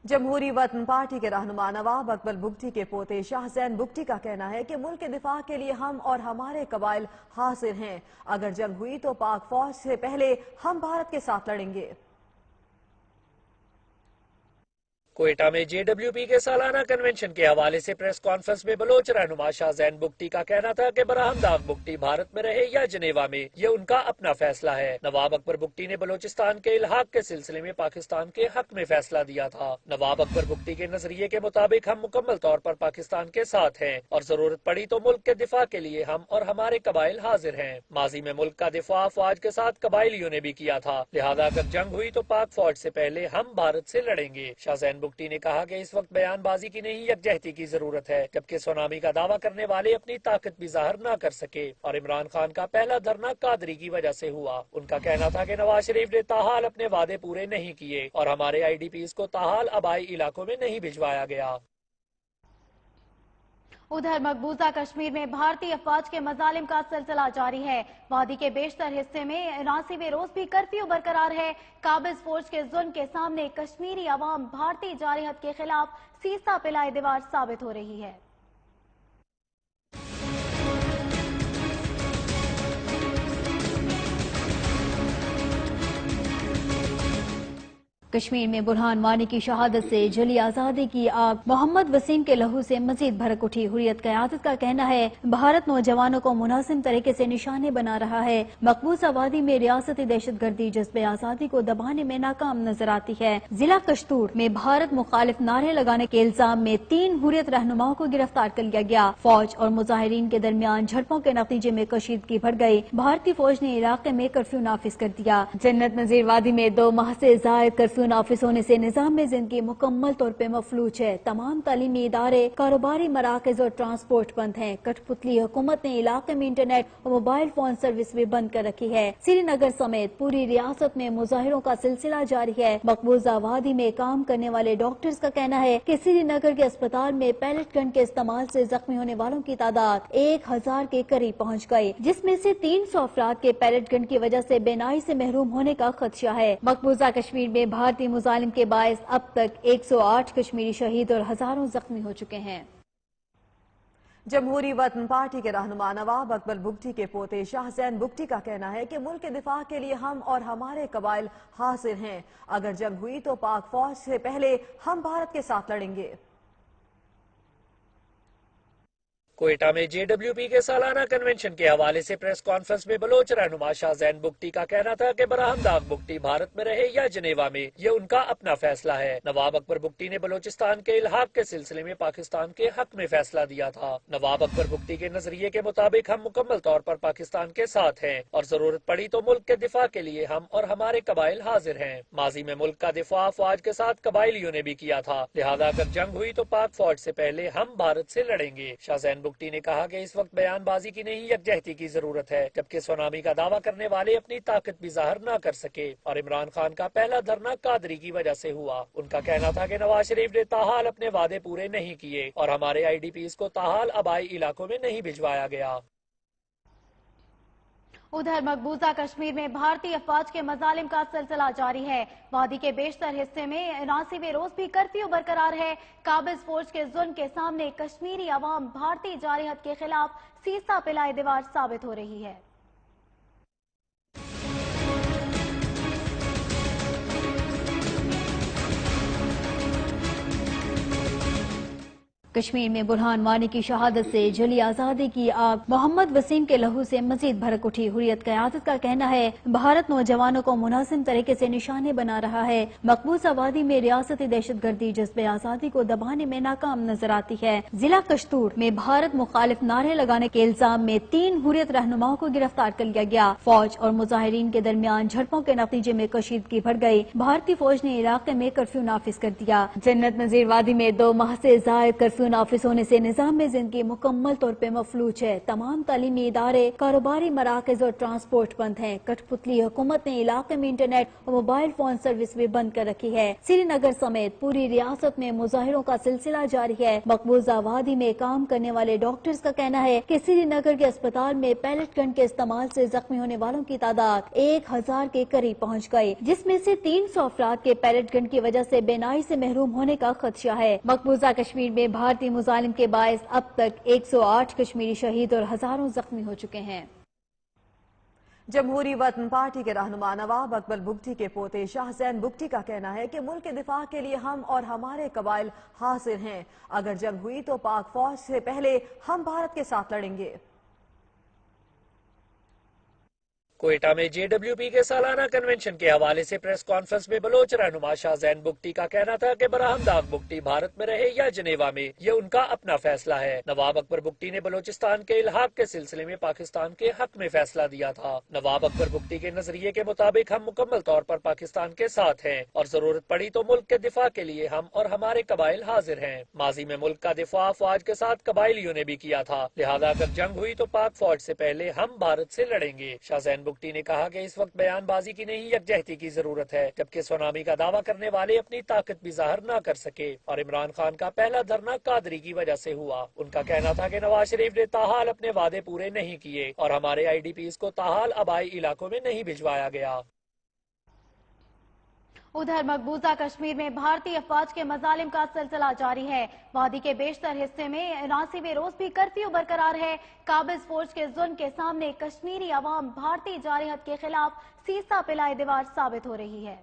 जमहूरी वतन पार्टी के रहनुमा नवाब अकबर बुगटी के पोते शाहजैन बुगटी का कहना है कि मुल्क के दिफा के लिए हम और हमारे कबाइल हाजिर हैं। अगर जंग हुई तो पाक फौज से पहले हम भारत के साथ लड़ेंगे। कोयटा में JWP के सालाना कन्वेंशन के हवाले से प्रेस कॉन्फ्रेंस में बलोच रहनुमा शाहजैन बुगटी का कहना था कि बरहमदाग बुगटी भारत में रहे या जनेवा में, ये उनका अपना फैसला है। नवाब अकबर बुगटी ने बलोचिस्तान के इल्हाक के सिलसिले में पाकिस्तान के हक में फैसला दिया था। नवाब अकबर बुगटी के नजरिए के मुताबिक हम मुकम्मल तौर पर पाकिस्तान के साथ हैं और जरूरत पड़ी तो मुल्क के दिफा के लिए हम और हमारे कबाइल हाजिर हैं। माजी में मुल्क का दिफा फौज के साथ कबाइलियों ने भी किया था, लिहाजा अगर जंग हुई तो पाक फौज से पहले हम भारत से लड़ेंगे। शाहजैन बुगटी ने कहा कि इस वक्त बयानबाजी की नहीं यकजहती की जरूरत है, जबकि सुनामी का दावा करने वाले अपनी ताकत भी जाहिर न कर सके और इमरान खान का पहला धरना कादरी की वजह से हुआ। उनका कहना था कि नवाज शरीफ ने ताहाल अपने वादे पूरे नहीं किए और हमारे IDPs को ताहाल आबाई इलाकों में नहीं भिजवाया गया। उधर मकबूजा कश्मीर में भारतीय अफवाज के मजालिम का सिलसिला जारी है। वादी के बेशतर हिस्से में 79वें रोज भी कर्फ्यू बरकरार है। काबिज फौज के जुल्म के सामने कश्मीरी अवाम भारतीय जारहत के खिलाफ सीसा पिलाए दीवार साबित हो रही है। कश्मीर में बुरहान वानी की शहादत से जली आजादी की आग मोहम्मद वसीम के लहू से मजीद भड़क उठी। हुर्रियत क़यादत का कहना है भारत नौजवानों को मुनासिब तरीके से निशाने बना रहा है। मकबूजा वादी में रियासती दहशत गर्दी जज्बे आजादी को दबाने में नाकाम नजर आती है। जिला कश्तूर में भारत मुखालिफ नारे लगाने के इल्जाम में 3 हुर्रियत रहनुमाओं को गिरफ्तार कर लिया गया। फौज और मुजाहिरीन के दरमियान झड़पों के नतीजे में कशीदगी बढ़ गई। भारतीय फौज ने इलाके में कर्फ्यू नाफिज कर दिया। जन्नत नजीर वादी में 2 माह से जायद कर्फ्यू नाफिज होने से निजाम में जिंदगी मुकम्मल तौर पे मफलूज है। तमाम तालीमी इदारे, कारोबारी मराकज और ट्रांसपोर्ट बंद हैं। कठपुतली हुकूमत ने इलाके में इंटरनेट और मोबाइल फोन सर्विस भी बंद कर रखी है। श्रीनगर समेत पूरी रियासत में मुजाहिरों का सिलसिला जारी है। मकबूजा वादी में काम करने वाले डॉक्टर्स का कहना है कि श्रीनगर के अस्पताल में पैलेट गन के इस्तेमाल से जख्मी होने वालों की तादाद 1000 के करीब पहुँच गई, जिसमें से 300 अफराद के पैलेट गन की वजह से बेनाई से महरूम होने का खदशा है। मकबूजा कश्मीर में भारतीय मुजालिम के बायस अब तक 108 कश्मीरी शहीद और हजारों जख्मी हो चुके हैं। जमहूरी वतन पार्टी के रहनुमा नवाब अकबर बुगटी के पोते शाहजैन बुगटी का कहना है कि मुल्क के दिफा के लिए हम और हमारे कबाइल हाजिर हैं। अगर जंग हुई तो पाक फौज से पहले हम भारत के साथ लड़ेंगे। कोयटा में JWP के सालाना कन्वेंशन के हवाले से प्रेस कॉन्फ्रेंस में बलोच रहनुमा शाहजैन बुगटी का कहना था कि बरहमदाग बुगटी भारत में रहे या जनेवा में, ये उनका अपना फैसला है। नवाब अकबर बुगटी ने बलोचिस्तान के इल्हाक के सिलसिले में पाकिस्तान के हक में फैसला दिया था। नवाब अकबर बुगटी के नजरिए के मुताबिक हम मुकम्मल तौर पर पाकिस्तान के साथ हैं और जरूरत पड़ी तो मुल्क के दिफा के लिए हम और हमारे कबाइल हाजिर हैं। माजी में मुल्क का दिफा फौज के साथ कबाइलियों ने भी किया था, लिहाजा अगर जंग हुई तो पाक फौज से पहले हम भारत से लड़ेंगे। शाहजैन बुगटी ने कहा कि इस वक्त बयानबाजी की नहीं यकजहती की जरूरत है, जबकि सुनामी का दावा करने वाले अपनी ताकत भी जाहिर न कर सके और इमरान खान का पहला धरना कादरी की वजह से हुआ। उनका कहना था कि नवाज शरीफ ने ताहाल अपने वादे पूरे नहीं किए और हमारे IDPs को ताहाल आबाई इलाकों में नहीं भिजवाया गया। उधर मकबूजा कश्मीर में भारतीय अफवाज के मजालिम का सिलसिला जारी है। वादी के बेशतर हिस्से में 79वें रोज भी कर्फ्यू बरकरार है। काबिज फौज के जुल्म के सामने कश्मीरी अवाम भारतीय जारहत के खिलाफ सीसा पिलाए दीवार साबित हो रही है। कश्मीर में बुरहान वानी की शहादत से जली आजादी की आग मोहम्मद वसीम के लहू से मजीद भड़क उठी। हुर्रियत क़यादत का कहना है भारत नौजवानों को मुनासिब तरीके से निशाने बना रहा है। मकबूजा वादी में रियासती दहशत गर्दी जज्बे आजादी को दबाने में नाकाम नजर आती है। जिला कश्तूर में भारत मुखालिफ नारे लगाने के इल्जाम में 3 हुर्रियत रहनुमाओं को गिरफ्तार कर लिया गया। फौज और मुजाहिरीन के दरमियान झड़पों के नतीजे में कशीदगी बढ़ गई। भारतीय फौज ने इलाके में कर्फ्यू नाफिज कर दिया। जन्नत नजीर वादी में 2 माह से जायद कर्फ्यू کرفیو نافذ ہونے سے نظام زندگی مکمل طور پہ مفلوج ہے۔ تمام تعلیمی ادارے، کاروباری مراکز اور ٹرانسپورٹ بند ہیں۔ کٹھ پتلی حکومت نے علاقے میں انٹرنیٹ اور موبائل فون سروس بھی بند کر رکھی ہے۔ سری نگر سمیت پوری ریاست میں مظاہروں کا سلسلہ جاری ہے۔ مقبوضہ وادی میں کام کرنے والے ڈاکٹرز کا کہنا ہے کہ سری نگر کے اسپتال میں پیلٹ گن کے استعمال سے زخمی ہونے والوں کی تعداد 1000 کے قریب پہنچ گئی، جس میں سے 300 افراد کے پیلٹ گن کی وجہ سے بینائی سے محروم ہونے کا خدشہ ہے۔ مقبوضہ کشمیر میں بھارتی مظالم کے باعث اب تک 108 کشمیری شہید اور ہزاروں زخمی ہو چکے ہیں۔ جمہوری وطن پارٹی کے رہنما نواب اکبر بگٹی کے پوتے شاہ زین بگٹی کا کہنا ہے کہ ملک کے دفاع کے لیے ہم اور ہمارے قبائل حاضر ہیں۔ اگر جنگ ہوئی تو پاک فوج سے پہلے ہم بھارت کے ساتھ لڑیں گے۔ کوئٹہ میں JWP کے سالانہ کنونشن کے حوالے سے پریس کانفرنس میں بلوچ رہنما شاہ زین بگٹی کا کہنا تھا کہ براہمداغ بگٹی بھارت میں رہے یا جنیوا میں، یہ ان کا اپنا فیصلہ ہے۔ نواب اکبر بگٹی نے بلوچستان کے الحاق کے سلسلے میں پاکستان کے حق میں فیصلہ دیا تھا۔ نواب اکبر بگٹی کے نظریے کے مطابق ہم مکمل طور پر پاکستان کے ساتھ ہیں اور ضرورت پڑی تو ملک کے دفاع کے لیے ہم اور ہمارے قبائل حاضر ہیں۔ ماضی میں ملک کا دفاع افواج کے ساتھ قبائلیوں نے بھی کیا تھا، لہذا اگر جنگ ہوئی تو پاک فوج سے پہلے ہم بھارت سے لڑیں گے۔ شاہ زین بگٹی نے کہا کہ اس وقت بیان بازی کی نہیں، یکجہتی کی ضرورت ہے، جبکہ سونامی کا دعویٰ کرنے والے اپنی طاقت بھی ظاہر نہ کر سکے اور عمران خان کا پہلا دھرنا قادری کی وجہ سے ہوا۔ ان کا کہنا تھا کہ نواز شریف نے تاحال اپنے وعدے پورے نہیں کیے اور ہمارے IDPs کو تاحال آبائی علاقوں میں نہیں بھجوایا گیا۔ ادھر مقبوضہ کشمیر میں بھارتی افواج کے مظالم کا سلسلہ جاری ہے۔ وادی کے بیشتر حصے میں 79ویں روز بھی کرفیو برقرار ہے۔ قابض فوج کے ظلم کے سامنے کشمیری عوام بھارتی جارحیت کے خلاف سیسا پلائے دیوار ثابت ہو رہی ہے۔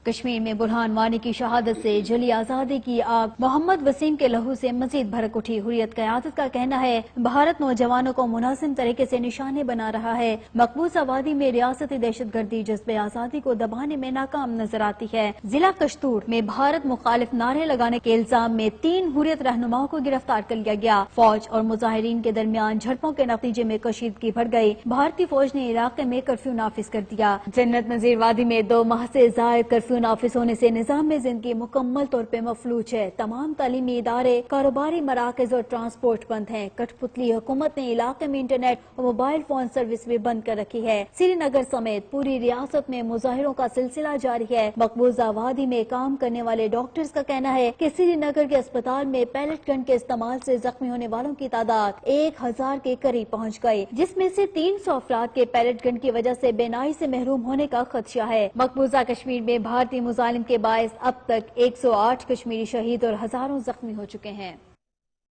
کشمیر میں برہان وانی کی شہادت سے جلی آزادی کی آگ محمد وسیم کے لہو سے مزید بھڑک اٹھی۔ حریت قیادت کا کہنا ہے بھارت نوجوانوں کو منظم طریقے سے نشانے بنا رہا ہے۔ مقبوضہ وادی میں ریاستی دہشت گردی جذب آزادی کو دبانے میں ناکام نظر آتی ہے۔ ضلع کشتور میں بھارت مخالف نعرے لگانے کے الزام میں 3 حریت رہنماؤں کو گرفتار کر لیا گیا۔ فوج اور مظاہرین کے درمیان جھڑپوں کے نتیجے میں کشیدگی بڑھ گئی۔ بھارتی فوج نے علاقے میں کرفیو نافذ کر دیا۔ جنت نظیر وادی میں 2 ماہ سے زائد کرفیو نافذ ہونے سے نظام زندگی مکمل طور پہ مفلوج ہے۔ تمام تعلیمی ادارے، کاروباری مراکز اور ٹرانسپورٹ بند ہیں۔ کٹھ پتلی حکومت نے علاقے میں انٹرنیٹ اور موبائل فون سروس بھی بند کر رکھی ہے۔ سری نگر سمیت پوری ریاست میں مظاہروں کا سلسلہ جاری ہے۔ مقبوضہ وادی میں کام کرنے والے ڈاکٹرز کا کہنا ہے کہ سری نگر کے اسپتال میں پیلٹ گن کے استعمال سے زخمی ہونے والوں کی تعداد 1000 کے قریب پہنچ گئی، جس میں سے 300 افراد کے پیلٹ گن کی وجہ سے بینائی سے محروم ہونے کا خدشہ ہے۔ مقبوضہ کشمیر میں بھارتی مظالم کے باعث اب تک 108 کشمیری شہید اور ہزاروں زخمی ہو چکے ہیں۔